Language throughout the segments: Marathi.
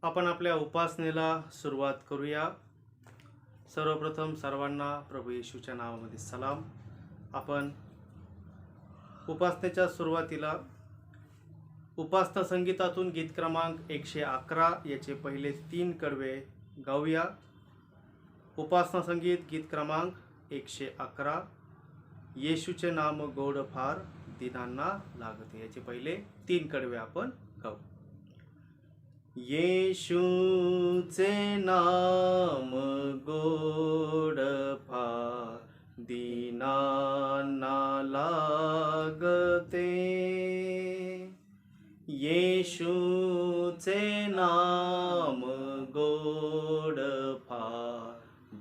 आपण आपल्या उपासनेला सुरुवात करूया. सर्वप्रथम सर्वांना प्रभू येशूच्या नावामध्ये सलाम. आपण उपासनेच्या सुरुवातीला उपासना संगीतातून गीत क्रमांक 111 याचे पहिले 3 कडवे गाऊया. उपासना संगीत गीत क्रमांक 111. येशूचे नाम गोड फार दिनांना लागते. याचे पहिले 3 कडवे आपण गाऊ. येशूचे नाम गोड फार दीनांना लागते. येशूचे नाम गोड फार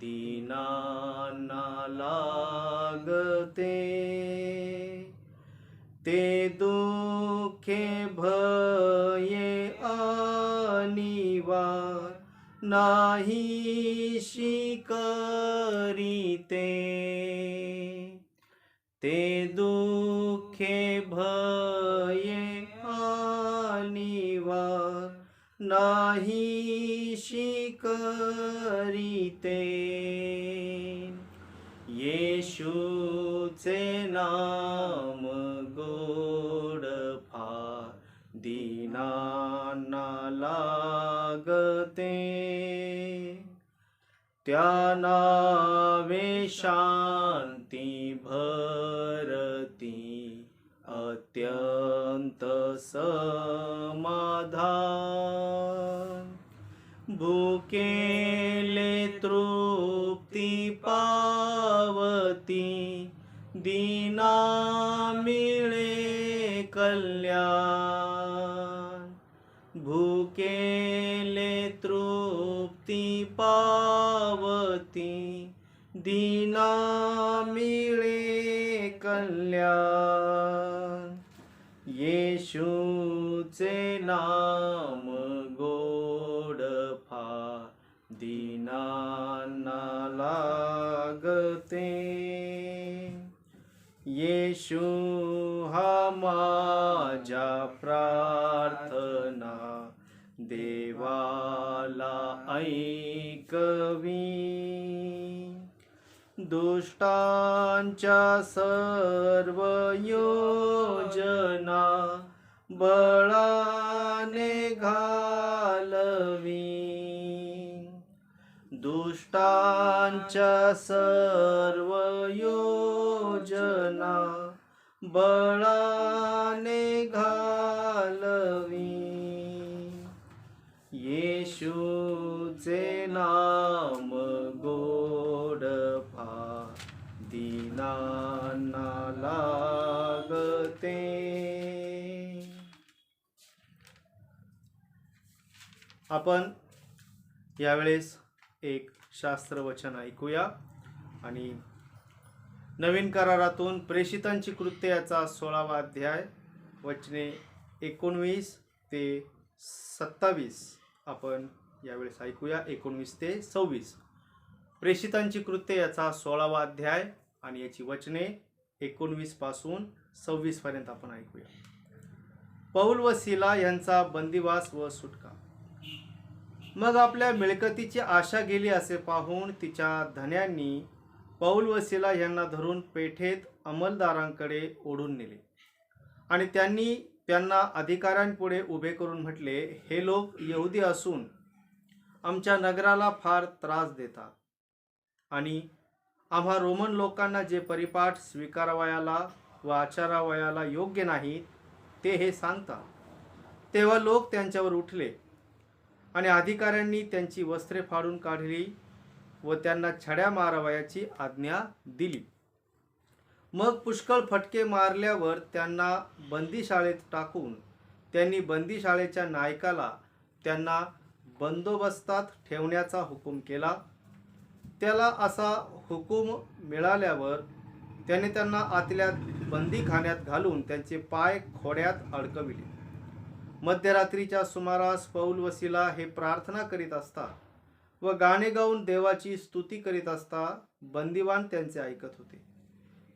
दीनांना लागते. ते दुःखे भये अनिवार नाहीशी करीते. ते दुःखे भये अनिवार नाहीशी करीते. येशूचे नाम गोड फार दीनांना लागते. त्या नावे शांती भरती अत्यंत समाधान. भुकेले तृप्ती पावती दीना मिळे कल्याण. भुकेले तृप्ती पावती दीना मिळे कल्याण. येशूचे नाम गोड फार दीनांना लागते. येशू हा माझ्या प्रार्थना देवाला ऐकवी. दुष्टांच्या सर्व योजना बळाने घालवी. दुष्टांच्या सर्व योजना बळाने घालवी. येशूचे नाम गोड फार दीनांना लागते. आपण यावेळेस एक शास्त्रवचन ऐकूया आणि नवीन करारातून प्रेषितांची कृत्ये याचा 16वा अध्याय वचने 19 ते 27 आपण यावेळेस ऐकूया. 19 ते 26 प्रेषितांची कृत्ये याचा 16वा अध्याय आणि याची वचने 19 पासून 26 पर्यंत आपण ऐकूया. पौल व सिला यांचा बंदिवास व सुटका. मग आपल्या मिळकतीची आशा गेली असे पाहून तिच्या धन्यांनी पौल व सिला यांना धरून पेठेत अंमलदारांकडे ओढून नेले आणि त्यांनी त्यांना अधिकाऱ्यांपुढे उभे करून म्हटले, हे लोक यहुदी असून आमच्या नगराला फार त्रास देतात आणि आम्हा रोमन लोकांना जे परिपाठ स्वीकारावयाला व आचारावयाला योग्य नाहीत ते हे सांगतात. तेव्हा लोक त्यांच्यावर उठले आणि अधिकाऱ्यांनी त्यांची वस्त्रे फाडून काढली व त्यांना छड्या मारावयाची आज्ञा दिली. मग पुष्कळ फटके मारल्यावर त्यांना बंदीशाळेत टाकून त्यांनी बंदीशाळेच्या नायकाला त्यांना बंदोबस्तात ठेवण्याचा हुकूम केला. त्याला असा हुकूम मिळाल्यावर त्याने त्यांना आतल्या बंदीखान्यात घालून त्यांचे पाय खोड्यात अडकविले. मध्यरात्रीच्या सुमारास पौल व सिला हे प्रार्थना करीत असता व गाणे गाऊन देवाची स्तुती करीत असता बंदिवान त्यांचे ऐकत होते.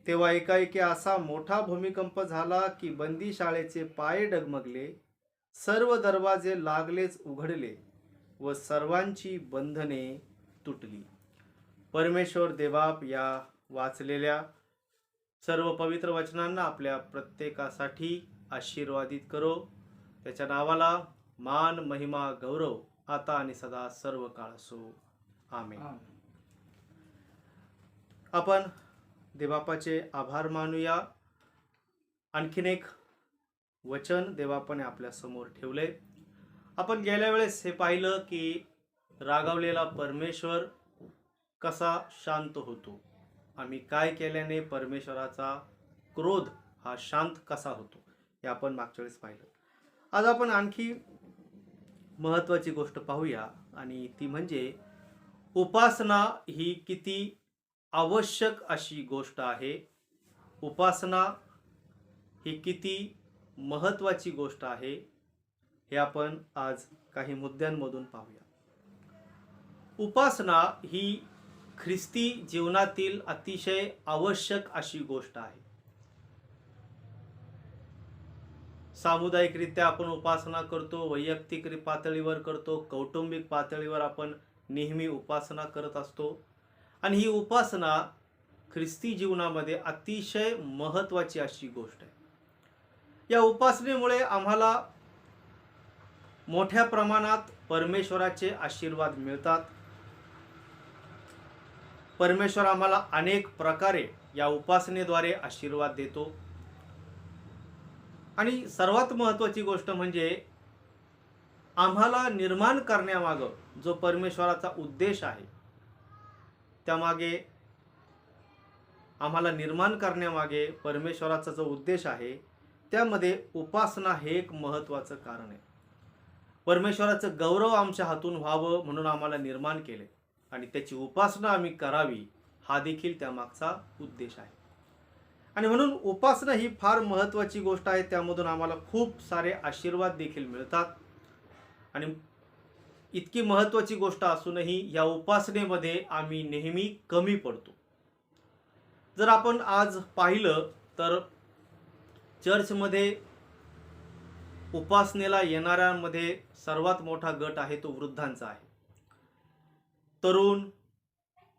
तेव्हा एकाएकी असा मोठा भूमिकंप झाला की बंदीशाळेचे पाय डगमगले, सर्व दरवाजे लागलेच उघडले व सर्वांची बंधने तुटली. परमेश्वर देवबाप या वाचलेल्या सर्व पवित्र वचनांना आपल्या प्रत्येकासाठी आशीर्वादित करो. त्याच्या नावाला मान, महिमा, गौरव आता आणि सदा सर्व काळ असो. आमेन. आपण देवबापाचे आभार मानूया. आणखीन एक वचन देवबापाने आपल्या समोर ठेवले. आपण गेल्या वेळेस हे पाहिलं की रागावलेला परमेश्वर कसा शांत होतो. आम्ही काय केल्याने परमेश्वराचा क्रोध हा शांत कसा होतो हे आपण मागच्या वेळेस पाहिलं. आज आपण आणखी महत्त्वाची गोष्ट पाहूया आणि ती म्हणजे उपासना ही किती आवश्यक अशी गोष्ट आहे. उपासना ही किती महत्त्वाची गोष्ट आहे हे आपण आज काही मुद्द्यांमधून पाहूया. उपासना ही ख्रिस्ती जीवनातील अतिशय आवश्यक अशी गोष्ट आहे. सामुदायिकरित्या आपण उपासना करतो, वैयक्तिक पातळीवर करतो, कौटुंबिक पातळीवर आपण नेहमी उपासना करत असतो. आणि ही उपासना ख्रिस्ती जीवनामध्ये अतिशय महत्त्वाची अशी गोष्ट आहे. या उपासनेमुळे आम्हाला मोठ्या प्रमाणात परमेश्वराचे आशीर्वाद मिळतात. परमेश्वर आम्हाला अनेक प्रकारे या उपासनेद्वारे आशीर्वाद देतो. आणि सर्वात महत्त्वाची गोष्ट म्हणजे आम्हाला निर्माण करण्यामागं जो परमेश्वराचा उद्देश आहे, त्यामागे आम्हाला निर्माण करण्यामागे परमेश्वराचा जो उद्देश आहे त्यामध्ये उपासना हे एक महत्त्वाचं कारण आहे. परमेश्वराचं गौरव आमच्या हातून व्हावं म्हणून आम्हाला निर्माण केले आणि त्याची उपासना आम्ही करावी हा देखील त्यामागचा उद्देश आहे. आणि म्हणून उपासना ही फार महत्त्वाची गोष्ट आहे. त्यामधून आम्हाला खूप सारे आशीर्वाद देखील मिळतात. आणि इतकी महत्त्वाची गोष्ट असूनही या उपासनेमध्ये आम्ही नेहमी कमी पडतो. जर आपण आज पाहिलं तर चर्चमध्ये उपासनेला येणाऱ्यांमध्ये सर्वात मोठा गट आहे तो वृद्धांचा आहे. तरुण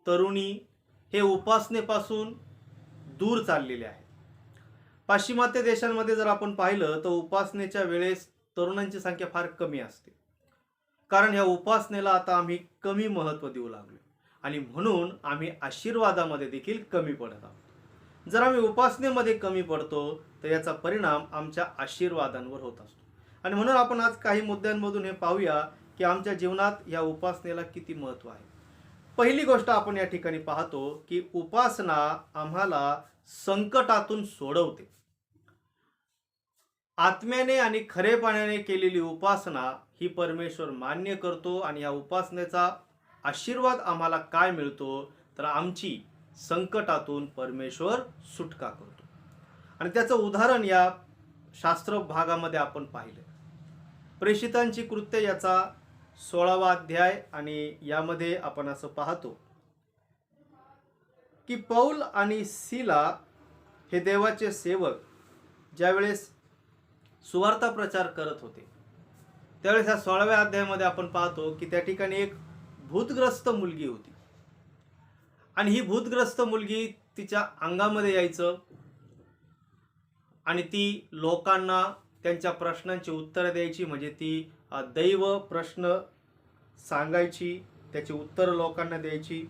तरुणी हे उपासनेपासून दूर चाललेले आहे. पाश्चिमात्य देशांमध्ये जर आपण पाहिलं तर उपासनेच्या वेळेस तरुणांची संख्या फार कमी असते. कारण या उपासनेला आता आम्ही कमी महत्त्व देऊ लागलो आणि म्हणून आम्ही आशीर्वादामध्ये देखील कमी पडत आहोत. जर आम्ही उपासनेमध्ये कमी पडतो तर याचा परिणाम आमच्या आशीर्वादांवर होत असतो. आणि म्हणून आपण आज काही मुद्द्यांमधून हे पाहूया की आमच्या जीवनात या उपासनेला किती महत्त्व आहे. पहिली गोष्ट आपण या ठिकाणी पाहतो की उपासना आम्हाला संकटातून सोडवते. आत्म्याने आणि खरेपणाने केलेली उपासना ही परमेश्वर मान्य करतो आणि या उपासनेचा आशीर्वाद आम्हाला काय मिळतो तर आमची संकटातून परमेश्वर सुटका करतो. आणि त्याचं उदाहरण या शास्त्र भागामध्ये आपण पाहिलं. प्रेषितांची कृत्ये याचा 16वा अध्याय आणि यामध्ये आपण असं पाहतो की पौल आणि सिला हे देवाचे सेवक ज्यावेळेस सुवार्ता प्रचार करत होते त्यावेळेस या 16व्या अध्यायामध्ये आपण पाहतो की त्या ठिकाणी एक भूतग्रस्त मुलगी होती. आणि ही भूतग्रस्त मुलगी तिच्या अंगामध्ये यायचं आणि ती लोकांना त्यांच्या प्रश्नांची उत्तरं द्यायची. म्हणजे ती दैव प्रश्न सांगायची, त्याची उत्तरं लोकांना द्यायची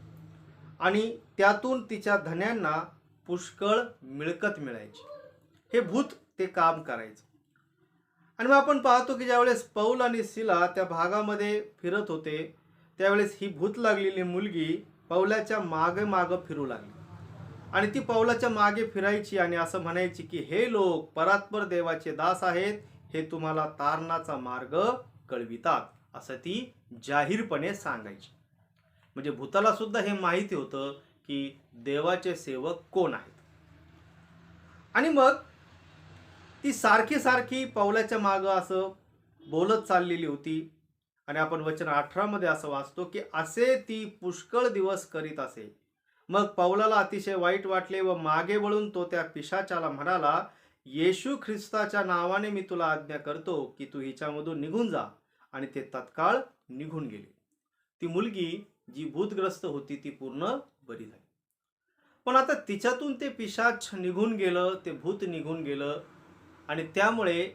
आणि त्यातून तिच्या धन्यांना पुष्कळ मिळकत मिळायची. हे भूत ते काम करायचं. आणि मग आपण पाहतो की ज्यावेळेस पौल आणि सिला त्या भागामध्ये फिरत होते त्यावेळेस ही भूत लागलेली मुलगी पौलाच्या मागे मागं फिरू लागली आणि ती पौलाच्या मागे फिरायची आणि असं म्हणायची की हे लोक परात्पर देवाचे दास आहेत, हे तुम्हाला तारणाचा मार्ग कळवितात, असं ती जाहीरपणे सांगायची. म्हणजे भूताला सुद्धा हे माहिती होतं की देवाचे सेवक कोण आहेत. आणि मग ती सारखी सारखी पौलाच्या मागं असं बोलत चाललेली होती. आणि आपण वचन 18 मध्ये असं वाचतो की असे ती पुष्कळ दिवस करीत असे. मग पौलाला अतिशय वाईट वाटले व मागे वळून तो त्या पिशाचाला म्हणाला, येशू ख्रिस्ताच्या नावाने मी तुला आज्ञा करतो की तू हिच्यामधून निघून जा आणि ते तत्काळ निघून गेले. ती मुलगी जी भूतग्रस्त होती ती पूर्ण बरी झाली. पण आता तिच्यातून ते पिशाच निघून गेलं, ते भूत निघून गेलं आणि त्यामुळे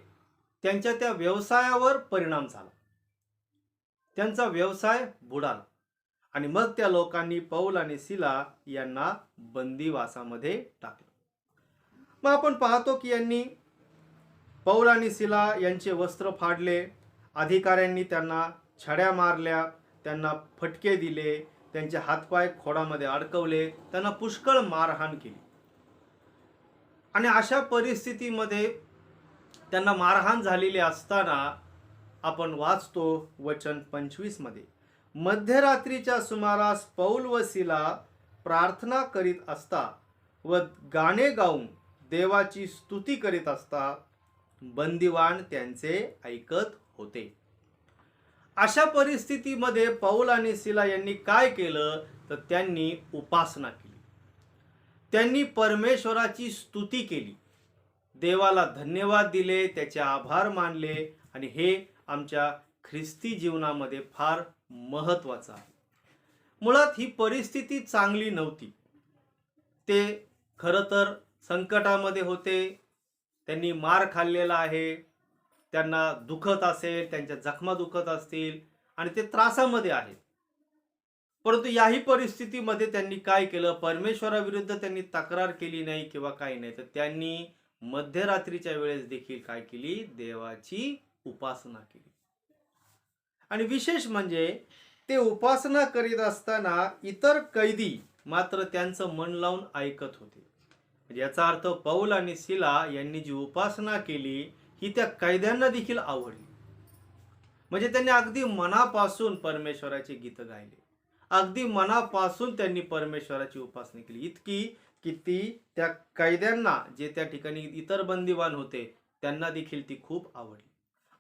त्यांच्या त्या व्यवसायावर परिणाम झाला. त्यांचा व्यवसाय बुडाला आणि मग त्या लोकांनी पौल आणि सिला यांना बंदिवासामध्ये टाकलं. मग आपण पाहतो की यांनी पौल आणि सिला यांचे वस्त्र फाडले, अधिकाऱ्यांनी त्यांना छड्या मारल्या, त्यांना फटके दिले, त्यांचे हातपाय खोडामध्ये अडकवले, त्यांना पुष्कळ मारहाण केली. आणि अशा परिस्थितीमध्ये त्यांना मारहाण झालेली असताना आपण वाचतो वचन 25 मध्ये, मध्यरात्रीच्या सुमारास पौल व सिला प्रार्थना करीत असता व गाणे गाऊन देवाची स्तुती करीत असता बंदिवान त्यांचे ऐकत होते. अशा परिस्थितीमध्ये पौल आणि सिला यांनी काय केलं तर त्यांनी उपासना केली. त्यांनी परमेश्वराची स्तुती केली, देवाला धन्यवाद दिले, त्याचे आभार मानले आणि हे आमच्या ख्रिस्ती जीवनामध्ये फार महत्त्वाचं आहे. मुळात ही परिस्थिती चांगली नव्हती. ते खरं तर संकटामध्ये होते, त्यांनी मार खाल्लेला आहे, त्यांना दुखत असेल, त्यांच्या जखमा दुखत असतील आणि ते त्रासामध्ये आहेत. परंतु याही परिस्थितीमध्ये त्यांनी काय केलं, परमेश्वराविरुद्ध त्यांनी तक्रार केली नाही किंवा काही नाही, तर त्यांनी मध्यरात्रीच्या वेळेस देखील काय केली, देवाची उपासना केली. आणि विशेष म्हणजे ते उपासना करीत असताना इतर कैदी मात्र त्यांचं मन लावून ऐकत होते. याचा अर्थ पौल आणि सिला यांनी जी उपासना केली ही त्या कैद्यांना देखील आवडली. म्हणजे त्यांनी अगदी मनापासून परमेश्वराचे गीत गायले, अगदी मनापासून त्यांनी परमेश्वराची उपासना केली, इतकी की ती त्या कैद्यांना, जे त्या ठिकाणी इतर बंदिवान होते, त्यांना देखील ती खूप आवडली.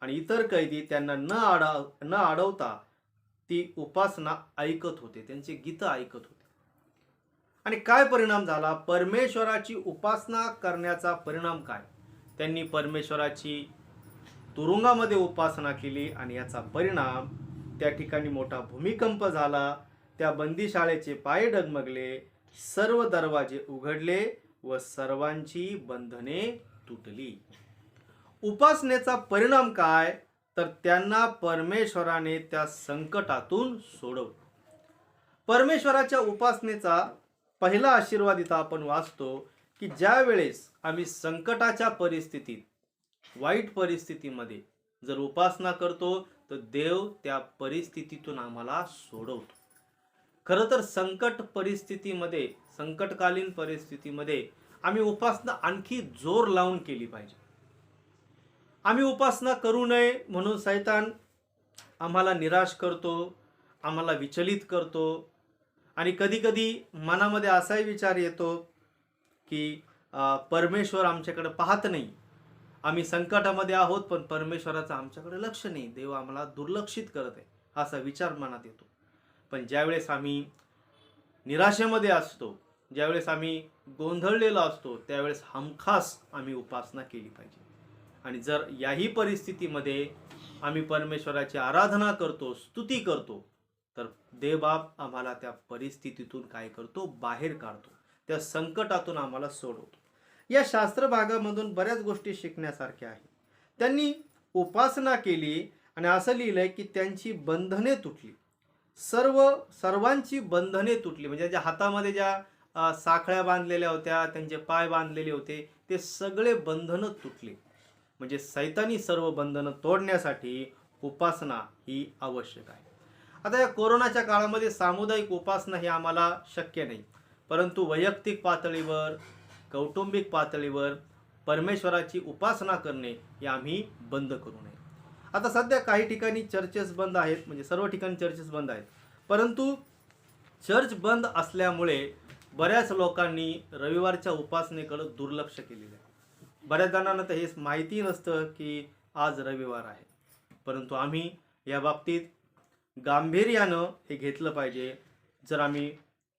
आणि इतर कैदी त्यांना न अडवता ती उपासना ऐकत होते, त्यांचे गीत ऐकत होते. आणि काय परिणाम झाला, परमेश्वराची उपासना करण्याचा परिणाम काय, त्यांनी परमेश्वराची तुरुंगामध्ये उपासना केली आणि याचा परिणाम त्या ठिकाणी मोठा भूमिकंप झाला. त्या बंदीशाळेचे पाय डगमगले, सर्व दरवाजे उघडले व सर्वांची बंधने तुटली. उपासनेचा परिणाम काय तर त्यांना परमेश्वराने त्या संकटातून सोडवलं. परमेश्वराच्या उपासनेचा पहिला आशीर्वाद इथं आपण वाचतो की ज्या वेळेस आम्ही संकटाच्या परिस्थितीत, वाईट परिस्थितीमध्ये जर उपासना करतो तर देव त्या परिस्थितीतून आम्हाला सोडवतो. खरं तर परिस्थितीमध्ये, संकटकालीन परिस्थितीमध्ये आम्ही उपासना आणखी जोर लावून केली पाहिजे. आम्ही उपासना करू नये म्हणून शैतान आम्हाला निराश करतो, आम्हाला विचलित करतो आणि कधी कधी मनामध्ये असाही विचार येतो की परमेश्वर आमच्याकडे पाहत नाही, आम्ही संकटामध्ये आहोत पण परमेश्वराचं आमच्याकडे लक्ष नाही, देव आम्हाला दुर्लक्षित करत आहे, असा विचार मनात येतो. पण ज्यावेळेस आम्ही निराशेमध्ये असतो, ज्यावेळेस आम्ही गोंधळलेलो असतो, त्यावेळेस हमखास आम्ही उपासना केली पाहिजे. आणि जर याही परिस्थितीमध्ये आम्ही परमेश्वराची आराधना करतो, स्तुती करतो, तर देवबाप आम्हाला त्या परिस्थितीतून काय करतो, बाहेर काढतो, त्या संकटातून आम्हाला सोडवतो. या शास्त्र भागामधून बऱ्याच गोष्टी शिकण्यासारख्या आहेत. त्यांनी उपासना केली आणि असं लिहिलंय की त्यांची बंधने तुटली, सर्वांची बंधने तुटली. म्हणजे ज्या हातामध्ये ज्या साखळ्या बांधलेल्या होत्या, त्यांचे पाय बांधलेले होते, ते सगळे बंधनं तुटले. म्हणजे शैतानी सर्व बंधनं तोडण्यासाठी उपासना ही आवश्यक आहे. आता या कोरोनाच्या काळामध्ये सामुदायिक उपासना ही आम्हाला शक्य नाही, परंतु वैयक्तिक पातळीवर, कौटुंबिक पातळीवर परमेश्वराची उपासना करणे हे आम्ही बंद करू नये. आता सध्या काही ठिकाणी चर्चेस बंद आहेत, म्हणजे सर्व ठिकाणी चर्चेस बंद आहेत, परंतु चर्च बंद असल्यामुळे बऱ्याच लोकांनी रविवारच्या उपासनेकडे दुर्लक्ष केलेलं आहे. बऱ्याच जणांना तर हे माहिती नसतं की आज रविवार आहे, परंतु आम्ही या बाबतीत गांभीर्यानं हे घेतलं पाहिजे. जर आम्ही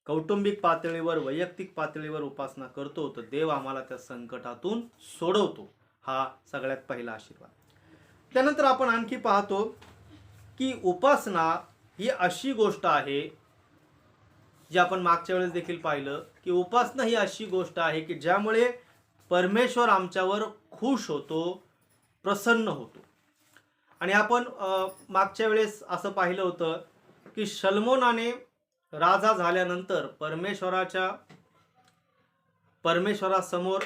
कौटुंबिक पातळीवर, वैयक्तिक पातळीवर उपासना करतो तर देव आम्हाला त्या संकटातून सोडवतो. हा सगळ्यात पहिला आशीर्वाद. त्यानंतर आपण आणखी पाहतो की उपासना ही अशी गोष्ट आहे जी आपण मागच्या वेळेस देखील पाहिलं की उपासना ही अशी गोष्ट आहे की ज्यामुळे परमेश्वर आमच्यावर खुश होतो, प्रसन्न होतो. आणि आपण मागच्या वेळेस असं पाहिलं होतं की शल्मोनाने राजा झाल्यानंतर परमेश्वरासमोर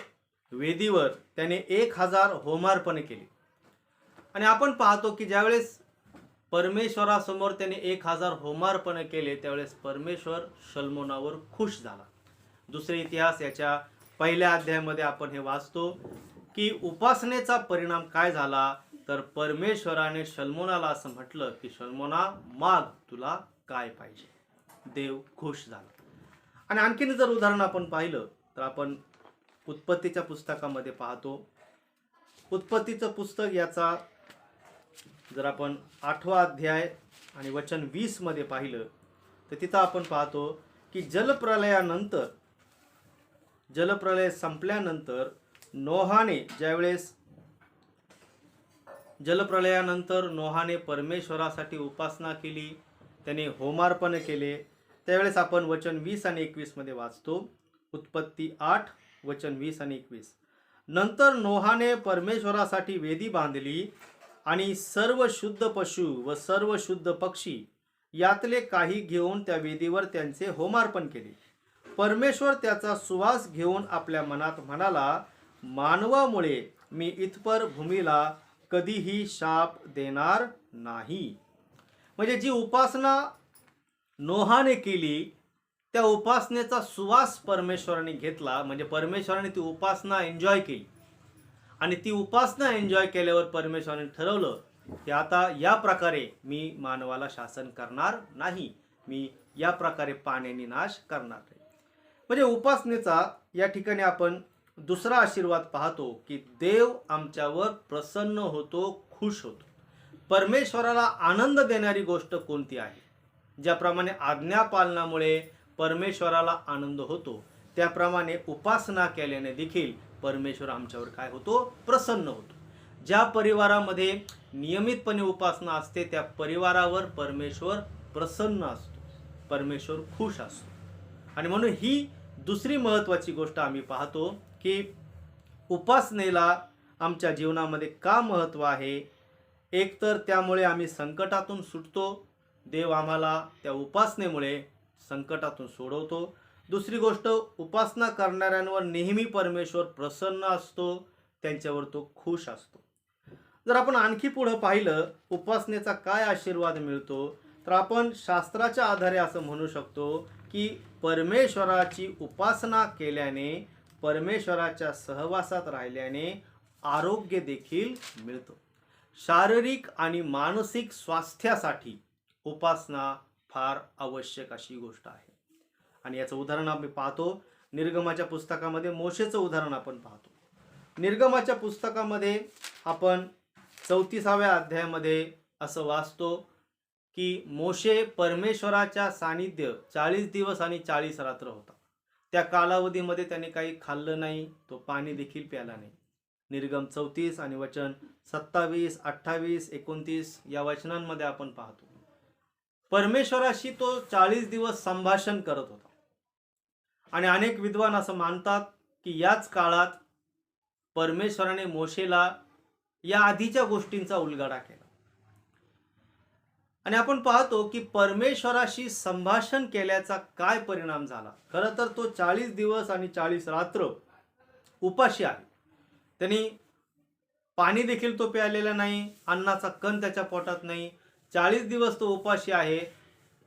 वेदीवर त्याने 1000 होमार्पणे केली. आणि आपण पाहतो की ज्यावेळेस परमेश्वरासमोर त्याने 1000 होमार्पणे केले त्यावेळेस परमेश्वर शल्मोनावर खुश झाला. दुसरे इतिहास याच्या पहिल्या अध्यायामध्ये आपण हे वाचतो की उपासनेचा परिणाम काय झाला, तर परमेश्वराने शल्मोनाला असं म्हटलं की शल्मोना माग, तुला काय पाहिजे. देव खुश झाला. आणि आणखीन जर उदाहरण आपण पाहिलं तर आपण उत्पत्तीच्या पुस्तकामध्ये पाहतो. उत्पत्तीचं पुस्तक याचा जर आपण 8वा अध्याय आणि वचन 20 मध्ये पाहिलं तर तिथं आपण पाहतो की जलप्रलय संपल्यानंतर नोहाने परमेश्वरासाठी उपासना केली, त्याने होमार्पण केले. त्यावेळेस आपण वचन 20 आणि 21 मध्ये वाचतो. उत्पत्ती 8 वचन 20 आणि 21. नंतर नोहाने परमेश्वरासाठी वेदी बांधली आणि सर्व शुद्ध पशु व सर्व शुद्ध पक्षी यातले काही घेऊन त्या वेदीवर त्यांचे होमार्पण केले. परमेश्वर त्याचा सुवास घेऊन आपल्या मनात म्हणाला, मानवामुळे मी इथपर भूमीला कधीही शाप देणार नाही. म्हणजे जी उपासना नोहाने केली त्या उपासनेचा सुवास परमेश्वराने घेतला. म्हणजे परमेश्वराने ती उपासना एन्जॉय केली आणि ती उपासना एन्जॉय केल्यावर परमेश्वराने ठरवलं की आता या प्रकारे मी मानवाला शासन करणार नाही, मी या प्रकारे पाण्याने नाश करणार नाही. म्हणजे उपासनेचा या ठिकाणी आपण दुसरा आशीर्वाद पाहतो की देव आमच्यावर प्रसन्न होतो, खुश होतो. परमेश्वराला आनंद देणारी गोष्ट कोणती आहे? ज्याप्रमाणे आज्ञापालनामुळे परमेश्वराला आनंद होतो त्याप्रमाणे उपासना केल्याने देखील परमेश्वर आमच्यावर काय होतो? प्रसन्न होतो. ज्या परिवारामध्ये नियमितपणे उपासना असते त्या परिवारावर परमेश्वर प्रसन्न असतो, परमेश्वर खुश असतो. आणि म्हणून ही दुसरी महत्त्वाची गोष्ट आम्ही पाहतो की उपासनेला आमच्या जीवनामध्ये का महत्त्व आहे. एक तर त्यामुळे आम्ही संकटातून सुटतो, देव आम्हाला त्या उपासनेमुळे संकटातून सोडवतो. दुसरी गोष्ट, उपासना करणाऱ्यांवर नेहमी परमेश्वर प्रसन्न असतो, त्यांच्यावर तो खुश असतो. जर आपण आणखी पुढे पाहिलं उपासनेचा काय आशीर्वाद मिळतो तर आपण शास्त्राच्या आधारे असं म्हणू शकतो की परमेश्वराची उपासना केल्याने, परमेश्वराच्या सहवासात राहिल्याने आरोग्य देखील मिळतं. शारीरिक आणि मानसिक स्वास्थ्यासाठी उपासना फार आवश्यक अशी गोष्ट आहे. आणि याचं उदाहरण आपण पाहतो निर्गमाच्या पुस्तकामध्ये. मोशेचं उदाहरण आपण पाहतो. निर्गमाच्या पुस्तकामध्ये आपण 34व्या अध्यायामध्ये असं वाचतो की मोशे परमेश्वराच्या सानिध्य 40 दिवस आणि 40 रात्र होता. त्या कालावधीमध्ये त्याने काही खाल्लं नाही, तो पाणी देखील प्याला नाही. निर्गम 34 आणि वचन 27, 28, 29 या वचनांमध्ये आपण पाहतो परमेश्वराशी तो 40 दिवस संभाषण करत होता. आणि अनेक विद्वान असं मानतात की याच काळात परमेश्वराने मोशेला या आधीच्या गोष्टींचा उलगडा केला. आणि आपण पाहतो की परमेश्वराशी संभाषण केल्याचा काय परिणाम झाला. खरं तर तो 40 दिवस आणि 40 रात्र उपाशी आहे. त्यांनी पाणी देखील तो प्यालेला नाही, अन्नाचा कण त्याच्या पोटात नाही. 40 दिवस तो उपाशी आहे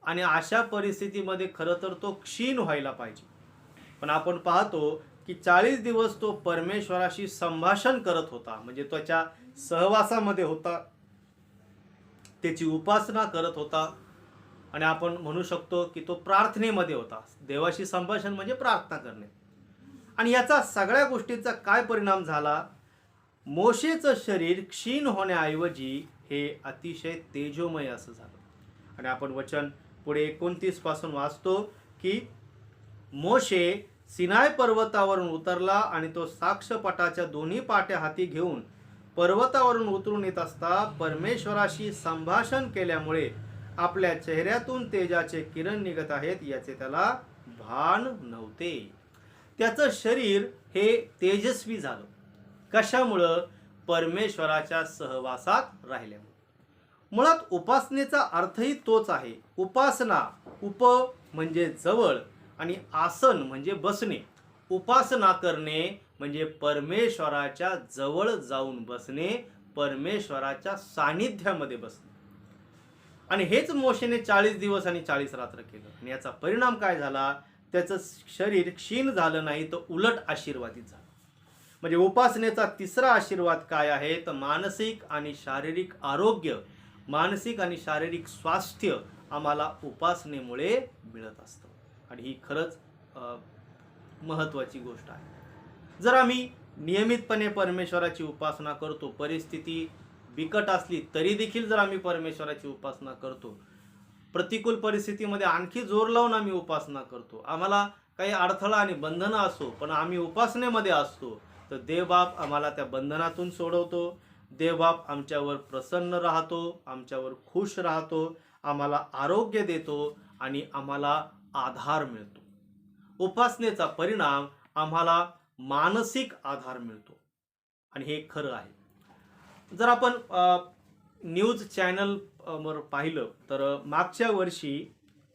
आणि अशा परिस्थितीमध्ये खरं तर तो क्षीण व्हायला पाहिजे. पण आपण पाहतो की 40 दिवस तो परमेश्वराशी संभाषण करत होता, म्हणजे त्याच्या सहवासामध्ये होता, त्याची उपासना करत होता. आणि आपण म्हणू शकतो की तो प्रार्थनेमध्ये होता. देवाशी संभाषण म्हणजे प्रार्थना करणे. आणि याचा सगळ्या गोष्टीचा काय परिणाम झाला. मोशेचं शरीर क्षीण होण्याऐवजी हे अतिशय तेजोमय असं झालं. आणि आपण वचन पुढे 29 पासून वाचतो की मोशे सिनाय पर्वतावरून उतरला आणि तो साक्षपटाच्या दोन्ही पाट्या हाती घेऊन पर्वतावरून उतरून येत असता परमेश्वराशी संभाषण केल्यामुळे आपल्या चेहऱ्यातून तेजाचे किरण निघत आहेत याचे त्याला भान नव्हते. त्याचं शरीर हे तेजस्वी झालं. कशामुळं? परमेश्वराच्या सहवासात राहिल्यामुळे. मुळात उपासनेचा अर्थही तोच आहे. उपासना, उप म्हणजे जवळ आणि आसन म्हणजे बसणे. उपासना करणे म्हणजे परमेश्वराच्या जवळ जाऊन बसणे, परमेश्वराच्या सानिध्यामध्ये बसणे. आणि हेच मोशेने 40 दिवस आणि 40 रात्र केलं. आणि याचा परिणाम काय झाला? त्याचं शरीर क्षीण झालं नाही, तर उलट आशीर्वादित झालं. म्हणजे उपासनेचा तिसरा आशीर्वाद काय आहे? तर मानसिक आणि शारीरिक आरोग्य, मानसिक आणि शारीरिक स्वास्थ्य आम्हाला उपासनेमुळे मिळत असतं. आणि ही खरंच महत्त्वाची गोष्ट आहे. जर आम्ही नियमितपणे परमेश्वराची उपासना करतो, परिस्थिती बिकट असली तरी देखील जर आम्ही परमेश्वराची उपासना करतो, प्रतिकूल परिस्थितीमध्ये आणखी जोर लावून आम्ही उपासना करतो, आम्हाला काही अडथळा आणि बंधनं असो पण आम्ही उपासनेमध्ये असतो, तर देवबाप आम्हाला त्या बंधनातून सोडवतो. देवबाप आमच्यावर प्रसन्न राहतो, आमच्यावर खुश राहतो, आम्हाला आरोग्य देतो आणि आम्हाला आधार मिळतो. उपासनेचा परिणाम आम्हाला मानसिक आधार मिळतो आणि हे खरं आहे. जर आपण न्यूज चॅनल वर पाहिलं तर मागच्या वर्षी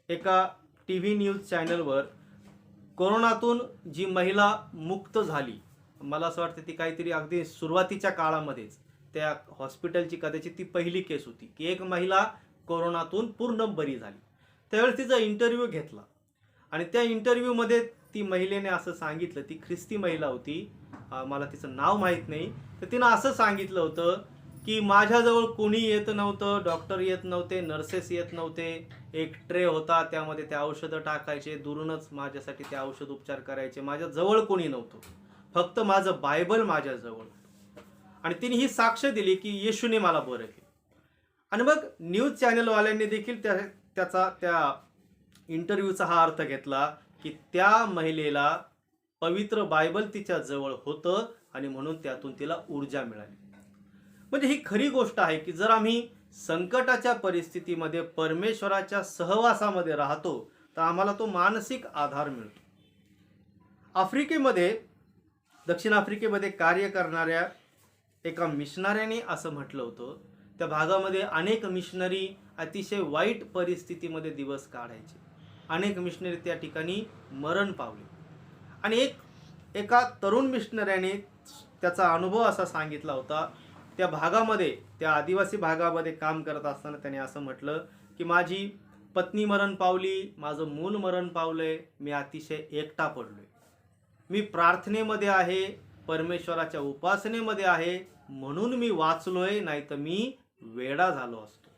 एका TV न्यूज चॅनलवर कोरोनातून जी महिला मुक्त झाली, मला असं वाटतं ती काहीतरी अगदी सुरुवातीच्या काळामध्येच त्या हॉस्पिटलची कदाचित ती पहिली केस होती की एक महिला कोरोनातून पूर्ण बरी झाली. त्यावेळेस तिचा इंटरव्ह्यू घेतला आणि त्या इंटरव्ह्यूमध्ये ती महिलेने असं सांगितलं, ती ख्रिस्ती महिला होती, मला तिचं नाव माहीत नाही, तर तिनं असं सांगितलं होतं की माझ्याजवळ कोणी येत नव्हतं, डॉक्टर येत नव्हते, नर्सेस येत नव्हते, एक ट्रे होता त्यामध्ये ते औषधं टाकायचे, दुरूनच माझ्यासाठी ते औषध उपचार करायचे, माझ्याजवळ कोणी नव्हतं, फक्त माझं बायबल माझ्याजवळ. आणि तिने ही साक्ष दिली की येशूने मला बरं केलं. आणि मग न्यूज चॅनलवाल्यांनी देखील त्या इंटरव्ह्यूचा हा अर्थ घेतला की त्या महिलेला पवित्र बायबल तिच्या जवळ होतं आणि म्हणून त्यातून तिला ऊर्जा मिळाली. म्हणजे ही खरी गोष्ट आहे की जर आम्ही संकटाच्या परिस्थितीमध्ये परमेश्वराच्या सहवासामध्ये राहतो तर आम्हाला तो मानसिक आधार मिळतो. दक्षिण आफ्रिकेमध्ये कार्य करणाऱ्या एका मिशनऱ्याने असं म्हटलं होतं, त्या भागामध्ये अनेक मिशनरी अतिशय वाईट परिस्थितीमध्ये दिवस काढायचे, अनेक मिशनरी त्या ठिकाणी मरण पावले. आणि एका तरुण मिशनऱ्याने त्याचा अनुभव असा सांगितला होता, त्या भागामध्ये, त्या आदिवासी भागामध्ये काम करत असताना त्याने असं म्हटलं की माझी पत्नी मरण पावली, माझं मूल मरण पावलंय, मी अतिशय एकटा पडलोय, मी प्रार्थनेमध्ये आहे, परमेश्वराच्या उपासनेमध्ये आहे, म्हणून मी वाचलोय, नाही तर मी वेडा झालो असतो.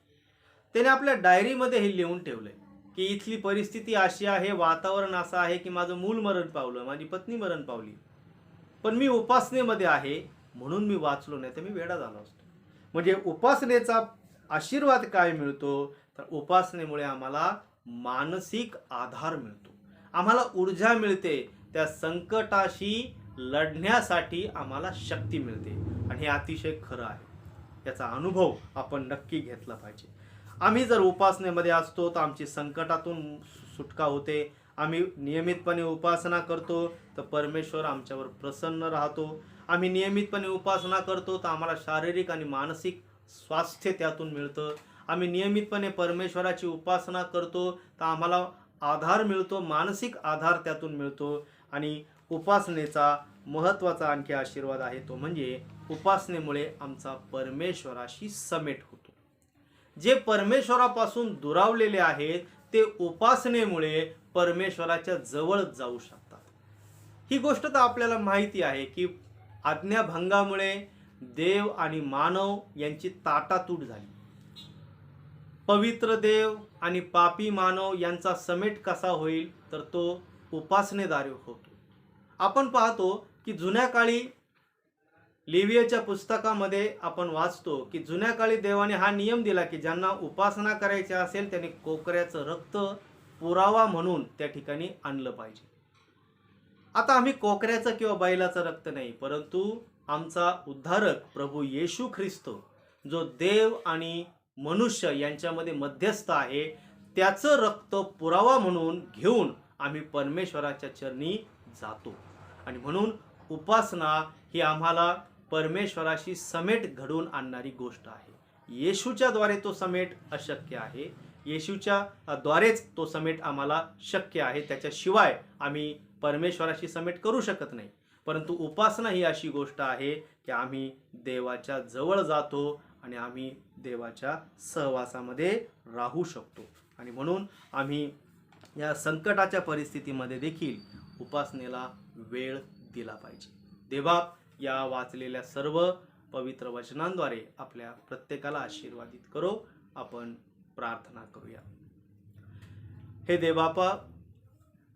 त्याने आपल्या डायरीमध्ये हे लिहून ठेवलंय की इथली परिस्थिती अशी आहे, वातावरण असं आहे की माझं मूल मरण पावलं, माझी पत्नी मरण पावली, पण मी उपासनेमध्ये आहे म्हणून मी वाचलो, नाही तर मी वेडा झालो असतो. म्हणजे उपासनेचा आशीर्वाद काय मिळतो? तर उपासनेमुळे आम्हाला मानसिक आधार मिळतो, आम्हाला ऊर्जा मिळते, त्या संकटाशी लढण्यासाठी आम्हाला शक्ती मिळते. आणि हे अतिशय खरं आहे, याचा अनुभव आपण नक्की घेतला पाहिजे. आम्ही जर उपासनेमध्ये असतो तर आमची संकटातून सुटका होते. आम्ही नियमितपणे उपासना करतो तर परमेश्वर आमच्यावर प्रसन्न राहतो. आम्ही नियमितपणे उपासना करतो तर आम्हाला शारीरिक आणि मानसिक स्वास्थ्य त्यातून मिळतं. आम्ही नियमितपणे परमेश्वराची उपासना करतो तर आम्हाला आधार मिळतो, मानसिक आधार त्यातून मिळतो. आणि उपासनेचा महत्त्वाचा आणखी आशीर्वाद आहे तो म्हणजे उपासनेमुळे आमचा परमेश्वराशी समेट होतो. जे परमेश्वरापासून दुरावलेले आहेत ते उपासनेमुळे परमेश्वराच्या जवळ जाऊ शकतात. ही गोष्ट तर आपल्याला माहिती आहे की आज्ञाभंगामुळे देव आणि मानव यांची ताटातूट झाली. पवित्र देव आणि पापी मानव यांचा समेट कसा होईल? तर तो उपासनेद्वारे होतो. आपण पाहतो की जुन्या काळी लेवियाच्या पुस्तकामध्ये आपण वाचतो की जुन्या काळी देवाने हा नियम दिला की ज्यांना उपासना करायची असेल त्यांनी कोकऱ्याचं रक्त पुरावा म्हणून त्या ठिकाणी आणलं पाहिजे. आता आम्ही कोकऱ्याचं किंवा बैलाचं रक्त नाही, परंतु आमचा उद्धारक प्रभू येशू ख्रिस्त, जो देव आणि मनुष्य यांच्यामध्ये मध्यस्थ आहे, त्याचं रक्त पुरावा म्हणून घेऊन आम्ही परमेश्वराच्या चरणी जातो. आणि म्हणून उपासना ही आम्हाला परमेश्वराशी समेट घडवून आणणारी गोष्ट आहे. येशूच्या द्वारे तो समेट अशक्य आहे. येशूच्या द्वारेच तो समेट आम्हाला शक्य आहे. त्याच्याशिवाय आम्ही परमेश्वराशी समेट करू शकत नाही. परंतु उपासना ही अशी गोष्ट आहे की आम्ही देवाच्या जवळ जातो आणि आम्ही देवाच्या सहवासामध्ये राहू शकतो. आणि म्हणून आम्ही या संकटाच्या परिस्थितीमध्ये देखील उपासनेला वेळ दिला पाहिजे. देवबाप या वाचलेल्या सर्व पवित्र वचनांद्वारे आपल्या प्रत्येकाला आशीर्वादित करो. आपण प्रार्थना करूया. हे देवबापा,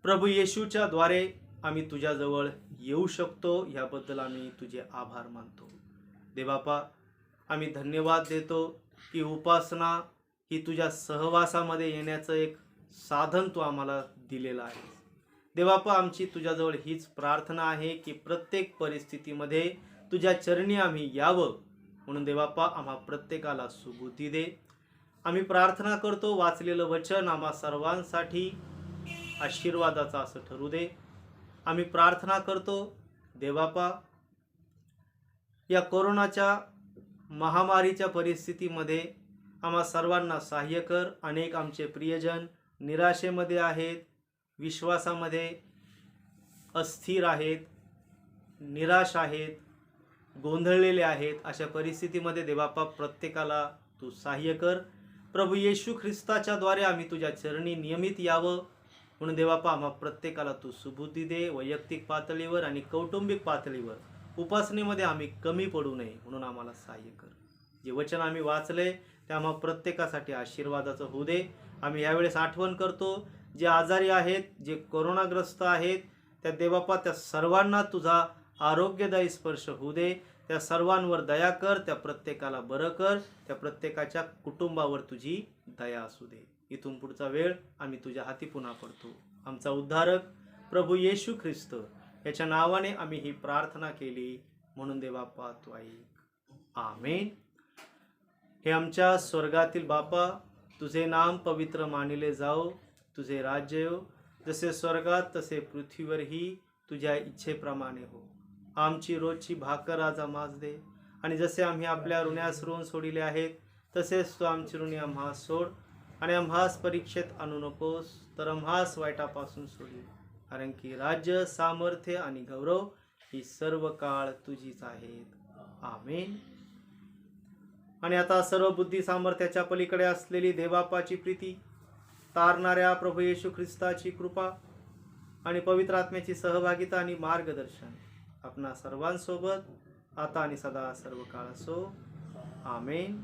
प्रभू येशूच्या द्वारे आम्ही तुझ्याजवळ येऊ शकतो, याबद्दल आम्ही तुझे आभार मानतो. देवबापा, आम्ही धन्यवाद देतो की उपासना ही तुझ्या सहवासामध्ये येण्याचं एक साधन तू आम्हाला दिलेलं आहे. देवबापा, आमची तुझ्याजवळ हीच प्रार्थना आहे की प्रत्येक परिस्थितीमध्ये तुझ्या चरणी आम्ही यावं. म्हणून देवबापा, आम्हा प्रत्येकाला सुबुद्धी दे. आम्ही प्रार्थना करतो, वाचलेलं वचन आम्हा सर्वांसाठी आशीर्वादाचं असं ठरू दे. आम्ही प्रार्थना करतो देवबापा, या कोरोनाच्या महामारीच्या परिस्थितीमध्ये आम्हा सर्वांना सहाय्य कर. अनेक आमचे प्रियजन निराशेमध्ये आहेत, विश्वासामध्ये अस्थिर आहेत, निराश आहेत, गोंधळलेले आहेत. अशा परिस्थितीमध्ये देवबापा प्रत्येकाला तू सहाय्य कर. प्रभू येशू ख्रिस्ताच्या द्वारे आम्ही तुझ्या चरणी नियमित यावं. म्हणून देवबापा, आम्हा प्रत्येकाला तू सुबुद्धी दे. वैयक्तिक पातळीवर आणि कौटुंबिक पातळीवर उपासनेमध्ये आम्ही कमी पडू नये म्हणून आम्हाला सहाय्य कर. जे वचन आम्ही वाचले ते आम्हा प्रत्येकासाठी आशीर्वादाचं होऊ दे. आम्ही यावेळेस आठवण करतो, जे आजारी आहेत, जे कोरोनाग्रस्त आहेत, त्या देवबापा त्या सर्वांना तुझा आरोग्यदायी स्पर्श होऊ दे. त्या सर्वांवर दया कर, त्या प्रत्येकाला बरं कर, त्या प्रत्येकाच्या कुटुंबावर तुझी दया असू दे. इथून पुढचा वेळ आम्ही तुझ्या हाती पुन्हा पडतो. आमचा उद्धारक प्रभू येशू ख्रिस्त याच्या नावाने आम्ही ही प्रार्थना केली, म्हणून देवबापा तू ऐक. आमेन. हे आमच्या स्वर्गातील बापा, तुझे नाम पवित्र मानिले जाओ, तुझे राज्य येवो, जसे स्वर्गात तसे पृथ्वीवरही तुझ्या इच्छेप्रमाणे हो. आमची रोजची भाकर आज आम्हास दे, आणि जसे आम्ही आपल्या ऋण्यास ऋण सोडिले आहेत तसेच तू आमची ऋणी आम्हास सोड, आणि आम्हास परीक्षेत आणू नकोस, तर आम्हास वाईटापासून सोडी. कारण की राज्य, सामर्थ्य आणि गौरव ही सर्व काळ तुझीच आहेत. आमेन. आणि आता सर्व बुद्धी सामर्थ्याच्या पलीकडे असलेली देवबापाची प्रीती, तारणाऱ्या प्रभू येशू ख्रिस्ताची कृपा आणि पवित्र आत्म्याची सहभागिता आणि मार्गदर्शन आपणा सर्वांसोबत आता आणि सदा सर्व काळ असो. आमेन.